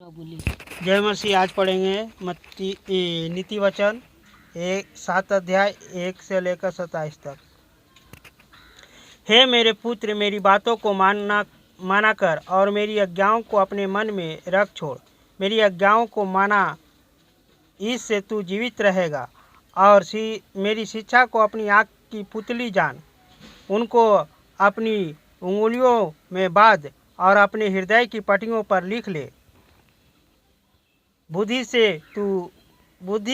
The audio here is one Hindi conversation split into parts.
जय मसीह। आज पढ़ेंगे नीति वचन 7 अध्याय 1 से लेकर 27 तक। हे मेरे पुत्र, मेरी बातों को माना कर और मेरी आज्ञाओं को अपने मन में रख छोड़। मेरी आज्ञाओं को माना, इससे तू जीवित रहेगा। और मेरी शिक्षा को अपनी आँख की पुतली जान। उनको अपनी उंगलियों में बांध और अपने हृदय की पट्टियों पर लिख ले। बुद्धि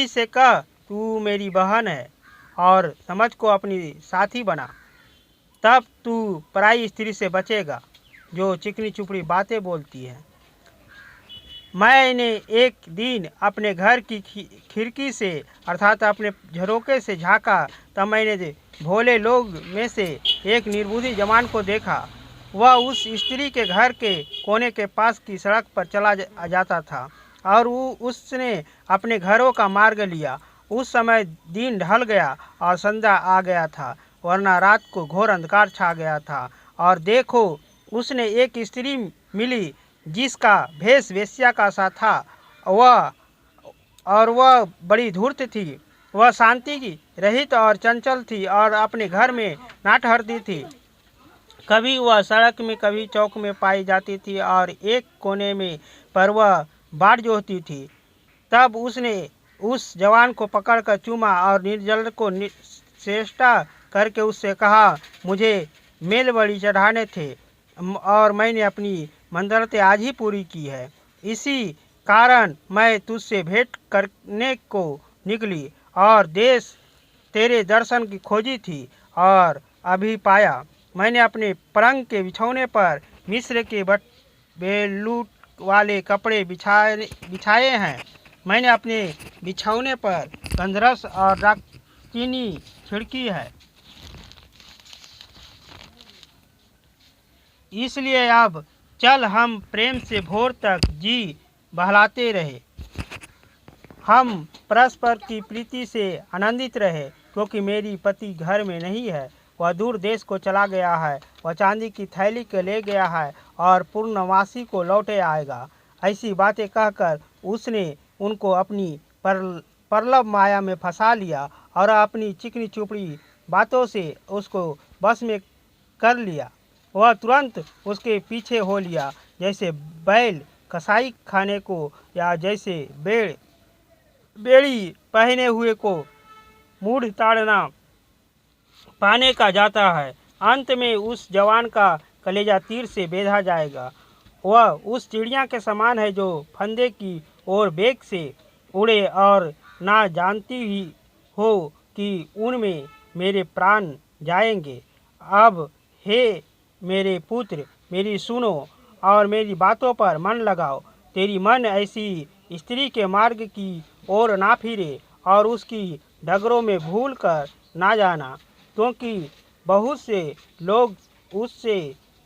से कह, तू मेरी बहन है, और समझ को अपनी साथी बना। तब तू पराई स्त्री से बचेगा जो चिकनी चुपड़ी बातें बोलती है। मैंने एक दिन अपने घर की खिड़की से अर्थात अपने झरोके से झाँका, तब मैंने भोले लोग में से एक निर्बुद्धि जवान को देखा। वह उस स्त्री के घर के कोने के पास की सड़क पर चला जाता था और उसने अपने घरों का मार्ग लिया। उस समय दिन ढल गया और संध्या आ गया था, वरना रात को घोर अंधकार छा गया था। और देखो, उसने एक स्त्री मिली जिसका भेष वेश्या का सा था। वह बड़ी धूर्त थी। वह शांति की रहित और चंचल थी और अपने घर में ना ठहरती थी। कभी वह सड़क में, कभी चौक में पाई जाती थी और एक कोने में पर वह बाट जोहती थी। तब उसने उस जवान को पकड़कर चूमा और निर्जल को चेष्टा करके उससे कहा, मुझे मेल बलि चढ़ाने थे और मैंने अपनी मनरतें आज ही पूरी की है। इसी कारण मैं तुझसे भेंट करने को निकली और देश तेरे दर्शन की खोजी थी और अभी पाया। मैंने अपने पलंग के बिछौने पर मिस्र के बेलूट वाले कपड़े बिछाए हैं। मैंने अपने बिछौने पर गंधरस और दाखचीनी छिड़की है। इसलिए अब चल, हम प्रेम से भोर तक जी बहलाते रहे। हम परस्पर की प्रीति से आनंदित रहे, क्योंकि मेरी पति घर में नहीं है, वह दूर देश को चला गया है। वह चांदी की थैली के ले गया है और पूर्णवासी को लौटे आएगा। ऐसी बातें कहकर उसने उनको अपनी प्रलोभ माया में फंसा लिया और अपनी चिकनी चुपड़ी बातों से उसको बस में कर लिया। वह तुरंत उसके पीछे हो लिया, जैसे बैल कसाई खाने को या जैसे बेड़ी पहने हुए को मूढ़ ताड़ना पाने का जाता है। अंत में उस जवान का कलेजा तीर से बेधा जाएगा। वह उस चिड़िया के समान है जो फंदे की ओर वेग से उड़े और ना जानती ही हो कि उनमें मेरे प्राण जाएंगे। अब हे मेरे पुत्र, मेरी सुनो और मेरी बातों पर मन लगाओ। तेरी मन ऐसी स्त्री के मार्ग की ओर ना फिरे और उसकी डगरों में भूल कर ना जाना, क्योंकि बहुत से लोग उससे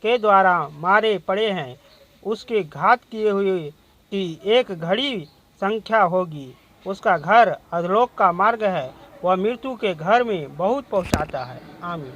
के द्वारा मारे पड़े हैं। उसके घात किए हुए की एक घड़ी संख्या होगी। उसका घर अधोलोक का मार्ग है, वह मृत्यु के घर में बहुत पहुंचाता है। आमीन।